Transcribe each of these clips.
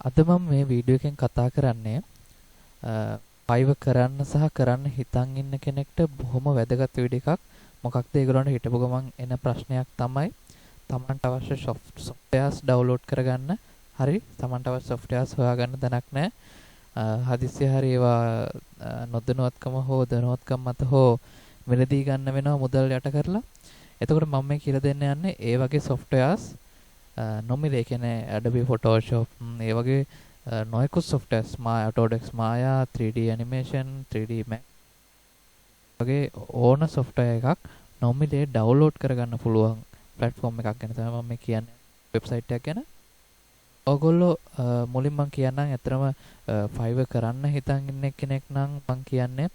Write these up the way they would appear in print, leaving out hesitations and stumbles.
අද මම මේ වීඩියෝ එකෙන් කතා කරන්නේ ෆයිවර් කරන්න සහ කරන්න හිතන් ඉන්න කෙනෙක්ට බොහොම වැදගත් වීඩියෝ එකක්. මොකක්ද ඒගොල්ලන්ට හිටපු ගමන් එන ප්‍රශ්නයක් තමයි තමන්ට අවශ්‍ය softwares download කරගන්න. හරි තමන්ට අවශ්‍ය softwares හොයාගන්න දැනක් නැහැ. හදිස්සිය හරි ඒවා නොදැනුවත්කම හෝ දැනුවත්කම මත හෝ මිලදී ගන්න වෙනවා මුදල් යට කරලා. එතකොට මම මේ කියලා දෙන්න යන්නේ ඒ වගේ softwares නොමිලේ කියන්නේ Adobe Photoshop ඒ වගේ නොයෙකුත් softwares Autodesk Maya 3D animation 3D Max වගේ ඕන software එකක් නොමිලේ download කරගන්න පුළුවන් platform එකක් ගැන තමයි මම කියන්නේ website එකක් ගැන. ඔයගොල්ලෝ මුලින් මම කියන්නම් ඇත්තටම Fiverr කරන්න හිතන් ඉන්න කෙනෙක් නම් මම කියන්නේ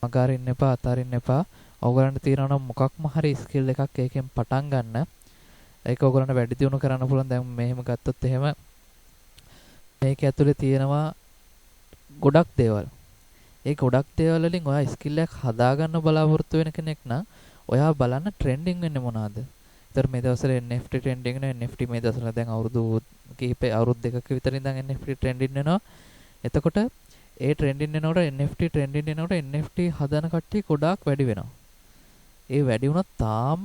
මගහරින්න එපා අතාරින්න එපා. ඔයගොල්ලන්ට තියෙනවා නම් මොකක්ම හරි skill එකක් ඒකෙන් පටන් ගන්න. ඒක ඔයගොල්ලන්ට වැඩි දියුණු කරන්න පුළුවන්. දැන් මෙහෙම ගත්තොත් එහෙම මේක ඇතුලේ තියෙනවා ගොඩක් දේවල්. ඒ ගොඩක් දේවල් වලින් ඔයා ස්කිල් එකක් හදාගන්න බලාපොරොත්තු වෙන කෙනෙක් නම් ඔයා බලන්න ට්‍රෙන්ඩින් වෙන්නේ මොනවාද? ඒතර මේ දවස්වල NFT ට්‍රෙන්ඩින් වෙනවා. NFT මේ දවස්වල දැන් අවුරුදු දෙකක විතර ඉඳන් NFT ට්‍රෙන්ඩින් වෙනවා. එතකොට ඒ ට්‍රෙන්ඩින් වෙනකොට NFT ට්‍රෙන්ඩින් වෙනකොට NFT හදන කට්ටිය ගොඩාක් වැඩි වෙනවා. ඒ වැඩි වුණත් තාම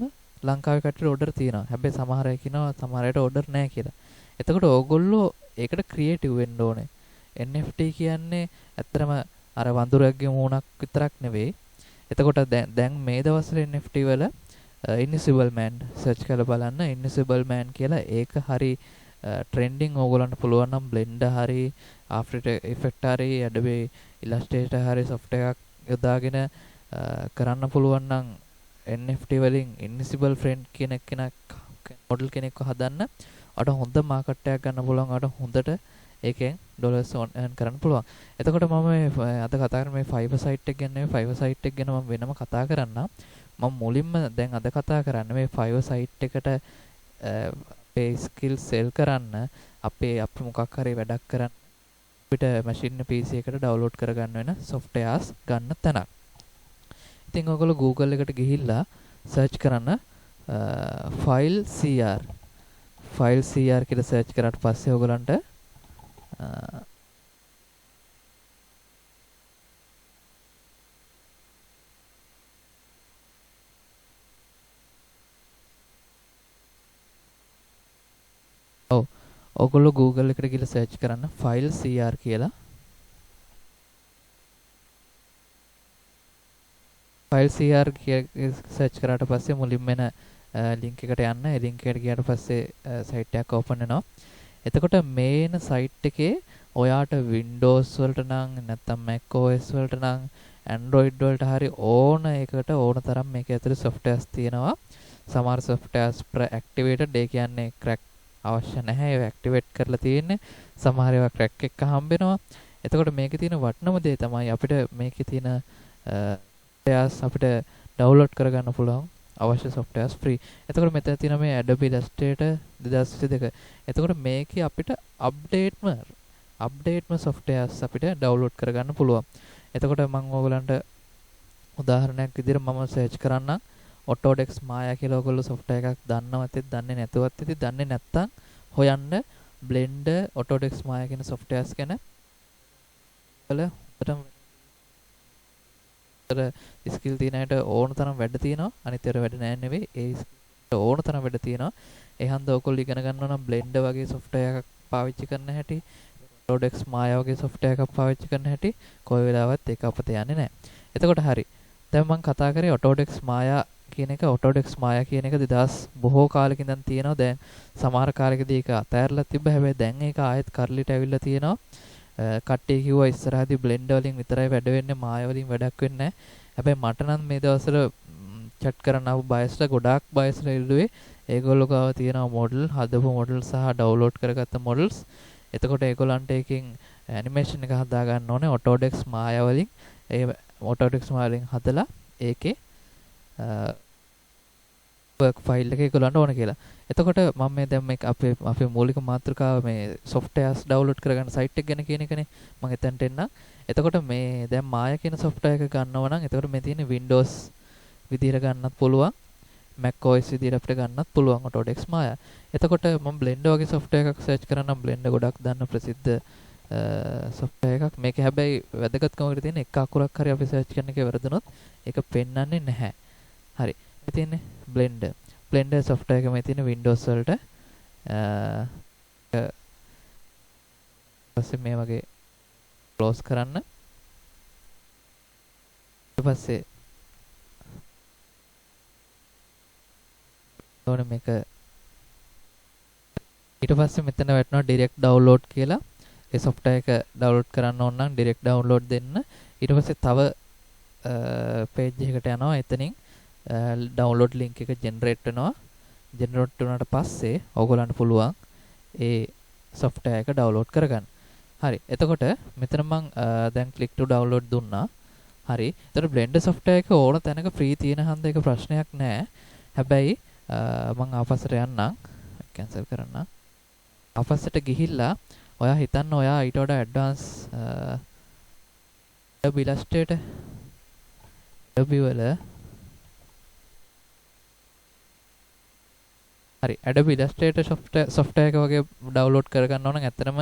ලංකාවේ කට්ටියට ඕඩර් තියෙනවා. හැබැයි සමහර අය කියනවා සමහර අයට ඕඩර් නැහැ කියලා. එතකොට ඕගොල්ලෝ ඒකට ක්‍රියේටිව් වෙන්න ඕනේ. NFT කියන්නේ ඇත්තටම අර වඳුරෙක්ගේ මූණක් විතරක් නෙවෙයි. එතකොට දැන් මේ දවස්වල NFT වල Invisible Man සර්ච් කරලා බලන්න. Invisible Man කියලා ඒක හරි ට්‍රෙන්ඩින් ඕගොල්ලන්ට පුළුවන් නම් Blender හරි After Effects හරි Adobe Illustrator හරි software එකක් යොදාගෙන කරන්න පුළුවන් නම් NFT වලින් Invisible Friend කියන මොඩල් කෙනෙක්ව හදන්න අට හොඳ මාකට් එකක් ගන්න පුළුවන්. අට හොඳට ඒකෙන් ඩොලර්ස් earn කරන්න පුළුවන්. එතකොට මම අද කතා කරන්නේ මේ Fiverr site එක ගැන. Fiverr site එක ගැන මම වෙනම කතා කරන්නම්. මම මුලින්ම දැන් අද කතා කරන්නේ මේ Fiverr site එකට අපේ skill sell කරන්න අපි මොකක් හරි වැඩක් කරන්න අපිට machine PC එකට download කරගන්න වෙන softwares ගන්න තැනක්. ඉතින් ඔයගොල්ලෝ Google එකට ගිහිල්ලා search කරන්න file cr කියලා search කරාට පස්සේ ඔයගොල්ලන්ට ඔයගොල්ලෝ Google එකට ගිහලා search කරන්න file cr කියලා. file cr search කරාට පස්සේ මුලින්ම එන link එකට යන්න. ඒ link එකට ගියාට පස්සේ site එකක් open වෙනවා. එතකොට මේන site එකේ ඔයාට Windows වලට නම් නැත්නම් Mac OS වලට නම් Android වලට හරි ඕන එකකට ඕන තරම් මේක ඇතුලේ softwares තියෙනවා. සමහර softwares pre-activated ඒ කියන්නේ crack අවශ්‍ය නැහැ. ඒවා activate කරලා තියෙන්නේ. සමහර ඒවා crack එක හම්බ වෙනවා. එතකොට මේකේ තියෙන වටිනම දේ තමයි අපිට මේකේ තියෙන softwares අපිට download කරගන්න පුළුවන්. අවශ්‍ය softwares free. එතකොට මෙතන තියෙන මේ Adobe Illustrator 2022. එතකොට මේකේ අපිට updateම softwares අපිට download කරගන්න පුළුවන්. එතකොට මම ඕගලන්ට උදාහරණයක් විදිහට මම search කරන්නම් Autodesk Maya කියලා ඔයගොල්ලෝ software එකක් දන්නවත් ඇති දන්නේ නැතුවත් ඇති දන්නේ නැත්තම් හොයන්න Blender Autodesk Maya කියන softwares ගැන වල ස්කිල් තියෙන අයට ඕන තරම් වැඩ තියෙනවා. අනිත් ඒවා වැඩ නැහැ නෙවෙයි. ඒ ඕන තරම් වැඩ තියෙනවා. ඒ හන්ද ඔයගොල්ලෝ ඉගෙන ගන්නවා නම් Blender වගේ software එකක් පාවිච්චි කරන්න හැටි, Autodesk Maya වගේ software එකක් පාවිච්චි කරන්න හැටි කොයි වෙලාවත් ඒක අපත යන්නේ නැහැ. එතකොට හරි. දැන් මම කතා කරේ Autodesk Maya කියන එක. Autodesk Maya කියන එක 2000 බොහෝ කාලෙක ඉඳන් තියෙනවා. දැන් සමහර කාලෙකදී ඒක අතෑරලා තිබ්බ. හැබැයි දැන් ඒක ආයෙත් කරලිට ඇවිල්ලා තියෙනවා. කට්ටිය කිව්වා ඉස්සරහදී Blender වලින් විතරයි වැඩ වෙන්නේ, Maya වලින් වැඩක් වෙන්නේ නැහැ. හැබැයි මට නම් මේ දවස්වල chat කරන්න ආපු බයස්ලා ගොඩාක් බයස්ලා ඉල්ලුවේ ඒගොල්ලෝ ගාව තියෙන මොඩල්, හදපු මොඩල් සහ ඩවුන්ලෝඩ් කරගත්ත මොඩල්ස්. එතකොට ඒගොල්ලන්ට එකකින් ඇනිමේෂන් එක හදා ගන්න ඕනේ Autodesk Maya වලින්. ඒ Autodesk Maya වලින් හදලා ඒකේ work file එක ඒගොල්ලන්ට ඕන කියලා. එතකොට මම මේ දැන් මේක අපේ මූලික මාතෘකාව මේ softwares download කරගන්න site එක ගැන කියන එකනේ. මම එතනට එන්නම්. එතකොට මේ දැන් Maya කියන software එක ගන්නවා නම් එතකොට මේ තියෙන Windows විදිහට ගන්නත් පුළුවන්. Mac OS විදියට අපිට ගන්නත් පුළුවන් Autodesk Maya. එතකොට මම Blender වගේ software එකක් search කරනම් Blender ගොඩක් දන්න ප්‍රසිද්ධ software එකක්. මේක හැබැයි වැදගත්කමකට තියෙන එක අකුරක් හරි අපි search කරන එකේ වැරදුනොත් ඒක පෙන්වන්නේ නැහැ. හරි. මේ තියෙන්නේ Blender. Blender software එක මේ තියෙන Windows වලට ඊපස්සේ මේ වගේ close කරන්න. ඊට පස්සේ ඕනේ මේක ඊට පස්සේ මෙතන වැටෙනවා direct download කියලා. ඒ software එක download කරන්න ඕන නම් direct download දෙන්න. ඊට පස්සේ තව page එකකට යනවා. එතනින් download link එක generate වෙනවා. generate වුණාට පස්සේ ඕගොල්ලන්ට පුළුවන් ඒ software එක download කරගන්න. හරි. එතකොට මෙතන මම දැන් click to download දුන්නා. හරි. එතකොට Blender software එක ඕන තැනක free තියෙන හන්ද එක ප්‍රශ්නයක් නැහැ. හැබැයි මම ආපස්සට යන්නම්. cancel කරන්න. ආපස්සට ගිහිල්ලා ඔයා හිතන්න ඔයා ඊට වඩා ඇඩ්වාන්ස් Adobe Illustrator Adobe වල හරි Adobe Illustrator software එක වගේ download කරගන්න ඕන නම් ඇත්තටම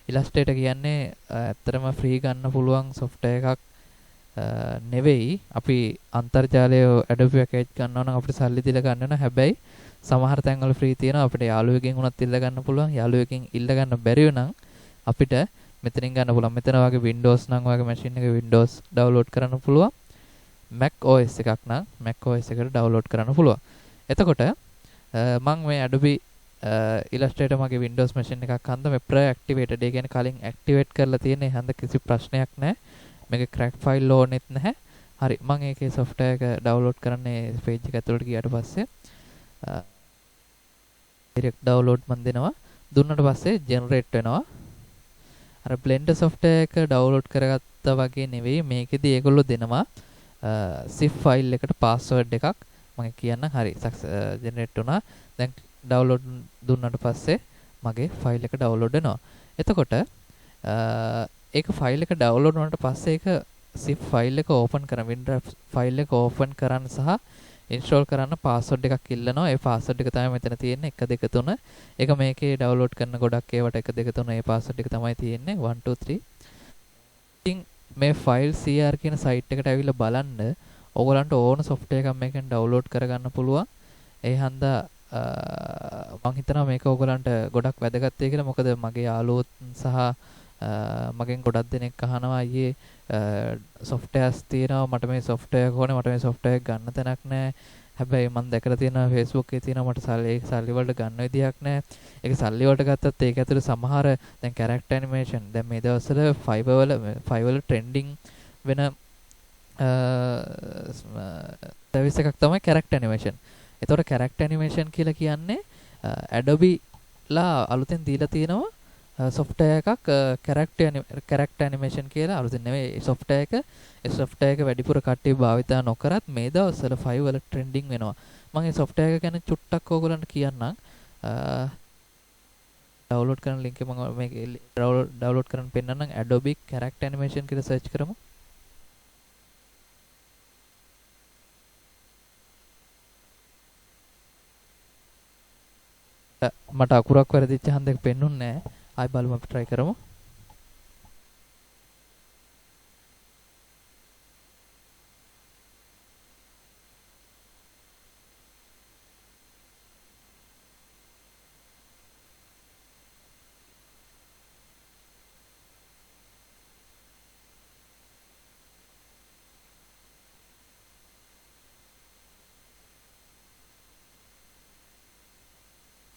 Illustrator කියන්නේ ඇත්තටම free ගන්න පුළුවන් software එකක් නෙවෙයි. අපි අන්තර්ජාලයේ Adobe package ගන්නවා නම් අපිට සල්ලි දීලා ගන්න වෙනවා. හැබැයි සමහර තැන්වල free තියෙනවා. අපිට යාළුවෙක්ගෙන් උනත් ඉල්ල ගන්න පුළුවන්. යාළුවෙක්ගෙන් ඉල්ල ගන්න බැරි වුණනම් අපිට මෙතනින් ගන්න පුළුවන්. මෙතන වගේ Windows නම් වගේ machine එකේ Windows download කරන්න පුළුවන්. Mac OS එකක් නම් Mac OS එකට download කරන්න පුළුවන්. එතකොට මම මේ Adobe Illustrator මගේ Windows machine එකක් හන්ද මේ pre-activated ඒ කියන්නේ කලින් activate කරලා තියෙන ඒ හන්ද කිසි ප්‍රශ්නයක් නැහැ. මේක crack file ඕනෙත් නැහැ. හරි මම ඒකේ software එක download කරන්නේ page එක ඇතුළට ගියාට පස්සේ direct download මන් දෙනවා. දුන්නාට පස්සේ generate වෙනවා. අර Blender software එක download කරගත්තා වගේ නෙවෙයි මේකෙදි ඒගොල්ලෝ දෙනවා zip file එකට password එකක්. මම කියන්න හරි generate වුණා. දැන් download දුන්නාට පස්සේ මගේ file එක download වෙනවා. එතකොට ඒක file එක download වුණාට පස්සේ ඒක zip file එක open කරන WinRAR file එක open කරන්න සහ install කරන්න password එකක් ඉල්ලනවා. ඒ password එක තමයි මෙතන තියෙන්නේ 1 2 3. ඒක මේකේ download කරන ගොඩක් ඒවට 1 2 3 ඒ password එක තමයි තියෙන්නේ 1 2 3. ඉතින් මේ file CR කියන site එකට ඇවිල්ලා බලන්න ඕගොල්ලන්ට ඕන software එකක් මේකෙන් download කරගන්න පුළුවන්. ඒ හන්දා මම හිතනවා මේක ඕගොල්ලන්ට ගොඩක් වැදගත් වෙයි කියලා. මොකද මගේ යාළුවෝ සහ මගෙන් ගොඩක් දෙනෙක් අහනවා අයියේ softwares තියෙනවා මට මේ software එක ඕනේ මට මේ software එක ගන්න තැනක් නැහැ. හැබැයි මම දැකලා තියෙනවා Facebook එකේ තියෙනවා මට සල්ලි වලට ගන්න විදියක් නැහැ. ඒක සල්ලි වලට ගත්තත් ඒක ඇතුලේ සමහර දැන් character animation දැන් මේ දවස්වල Fiverr වල trending වෙන service එකක් තමයි character animation. ඒතකොට character animation කියලා කියන්නේ Adobe ලා අලුතෙන් දීලා තියෙනවා software එකක් character animation කියලා අලුතෙන් නෙවෙයි software එක ඒ software එක වැඩිපුර කට්ටිය භාවිතා නොකරත් මේ දවස්වල Fiverr වල trending වෙනවා. මම මේ software එක ගැන චුට්ටක් ඕගොල්ලන්ට කියන්නම්. download කරන link එක මම මේක download කරන්න පෙන්නන්නම්. Adobe character animation කියලා search කරමු. මට අකුරක් වැරදිච්ච හන්දක පෙන්නුන්නේ නැහැ. ආයි බලමු අපි try කරමු.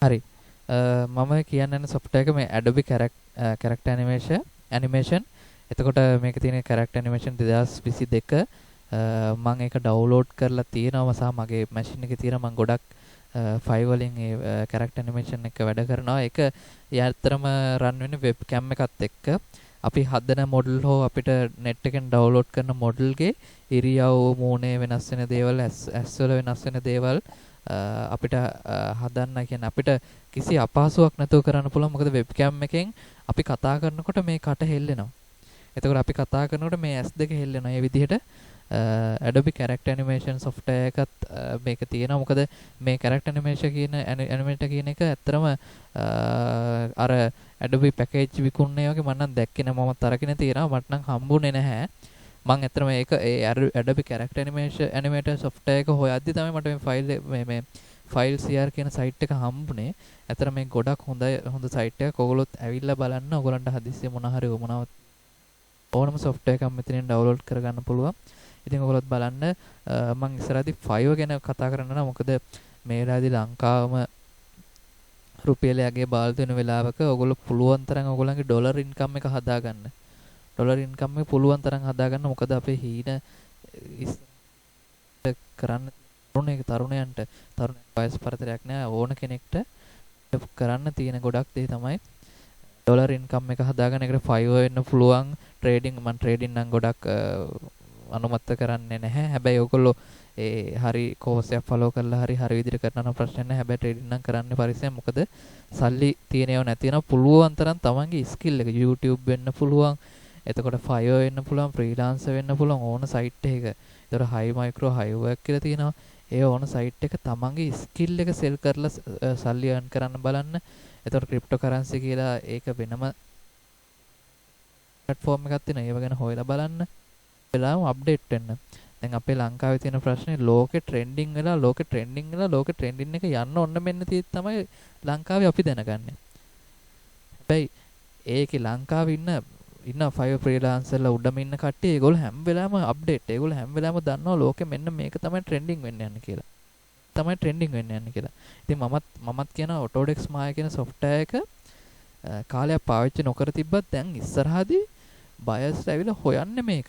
හරි. මම කියන්න යන software එක මේ Adobe character animation. එතකොට මේක තියෙන character animation 2022 මම ඒක download කරලා තියෙනවා සහ මගේ machine එකේ තියෙනවා. මම ගොඩක් Fiverr වලින් ඒ character animation එක වැඩ කරනවා. ඒක යතරම run වෙන්නේ webcam එකත් එක්ක. අපි හදන model හෝ අපිට net එකෙන් download කරන model ගේ ඉරියව් මූණේ වෙනස් වෙන දේවල් ඇස් වල වෙනස් වෙන දේවල් අපිට හදන්න කියන්නේ අපිට කිසි අපහසුාවක් නැතුව කරන්න පුළුවන්. මොකද වෙබ්කෑම් එකෙන් අපි කතා කරනකොට මේ කට හෙල්ලෙනවා. එතකොට අපි කතා කරනකොට මේ S2 හෙල්ලෙනවා. ඒ විදිහට Adobe character animation software එකත් මේක තියෙනවා. මොකද මේ character animation කියන animator කියන එක ඇත්තරම අර Adobe package විකුණන්නේ වගේ මම නම් දැක්කේ නෑ. මමත් අරගෙන තියෙනවා. මට නම් හම්බුනේ නැහැ. මම ඇත්තටම ඒක ඒ Adobe character animator software එක හොයද්දි තමයි මට මේ ෆයිල් CR කියන සයිට් එක හම්බුනේ. ඇත්තට මේ ගොඩක් හොඳ සයිට් එකක්. ඔයගොල්ලොත් ඇවිල්ලා බලන්න. ඔයගොල්ලන්ට හදිස්සියේ මොන හරි වමනාවක් ඕනම software එකක් මෙතනින් download කරගන්න පුළුවන්. ඉතින් ඔයගොල්ලොත් බලන්න මම ඉස්සරහදී 5 ගැන කතා කරන්න. මොකද මේ වෙලාවේදී ලංකාවම රුපියලයගේ බාල්දු වෙන වෙලාවක ඔයගොල්ලෝ පුළුවන් තරම් ඔයගොල්ලන්ගේ ඩොලර් ඉන්කම් එක හදාගන්න. ඩොලර් ඉන්කම් එක පුළුවන් තරම් හදාගන්න. මොකද අපේ හීන කරන්න තරුණයන්ට වයස් පරතරයක් නෑ ඕන කෙනෙක්ට කරන්න තියෙන ගොඩක් දේ තමයි ඩොලර් ඉන්කම් එක හදාගන්න. ඒකට 5 වෙන්න පුළුවන්. ට්‍රේඩින් මම ට්‍රේඩින් නම් ගොඩක් අනුමත කරන්නේ නැහැ. හැබැයි ඔයගොල්ලෝ ඒ හරි කෝස් එකක් ෆලෝ කරලා හරි විදිහට කරනවා ප්‍රශ්න නැහැ. හැබැයි ට්‍රේඩින් නම් කරන්න පරිස්සම්. මොකද සල්ලි තියෙනව නැතිනම් පුළුවන් තරම් තමන්ගේ ස්කිල් එක YouTube වෙන්න පුළුවන්. එතකොට 5 වෙන්න පුළුවන්, ෆ්‍රීලාන්සර් වෙන්න පුළුවන් ඕන සයිට් එකක. ඒතර හයි මයික්‍රෝ හයි වර්ක් කියලා තියෙනවා. ඒ ඕන සයිට් එක තමන්ගේ ස්කිල් එක සෙල් කරලා සල්ලි earn කරන්න බලන්න. එතකොට ක්‍රිප්ටෝ කරන්සි කියලා ඒක වෙනම platform එකක් තියෙනවා. ඒව ගැන හොයලා බලන්න. වෙලාවම අප්ඩේට් වෙන්න. දැන් අපේ ලංකාවේ තියෙන ප්‍රශ්නේ ලෝකේ ට්‍රෙන්ඩින් වෙලා ට්‍රෙන්ඩින් එක යන්න ඕන මෙන්න තමයි ලංකාවේ අපි දැනගන්නේ. හැබැයි ඒකේ ලංකාවේ ඉන්න 5 ෆ්‍රීලාන්සර්ලා උඩම ඉන්න කට්ටිය ඒගොල්ලෝ හැම වෙලාවෙම අප්ඩේට්. ඒගොල්ලෝ හැම වෙලාවෙම දන්නවා ලෝකෙ මෙන්න මේක තමයි ට්‍රෙන්ඩින් වෙන්න යන්නේ කියලා. ඉතින් මමත් කියන Autodesk Maya කියන software එක කාලයක් පාවිච්චි නොකර තිබ්බත් දැන් ඉස්සරහදී බයර්ස්ලා ඇවිල්ලා හොයන්නේ මේක.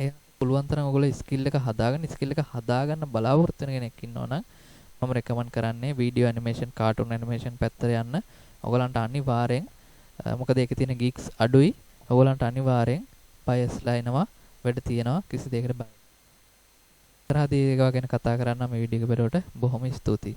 ඒ පුළුවන් තරම් ඔයගොල්ලෝ ස්කිල් එක හදාගන්න බලාපොරොත්තු වෙන කෙනෙක් ඉන්නවනම් මම රෙකමන්ඩ් කරන්නේ වීඩියෝ ඇනිමේෂන්, කාටුන් ඇනිමේෂන් පැත්තට යන්න. ඔයගලන්ට අනිවාර්යෙන් මොකද ඒකේ තියෙන ගිග්ස් අඩුයි. ඔයගලන්ට අනිවාර්යෙන් බයස්ලා එනවා, වැඩ තියෙනවා, කිසි දෙයකට බය. ඉතරහදී ඒක ගැන කතා කරන්න මේ වීඩියෝ එක බලවට බොහොම ස්තුතියි.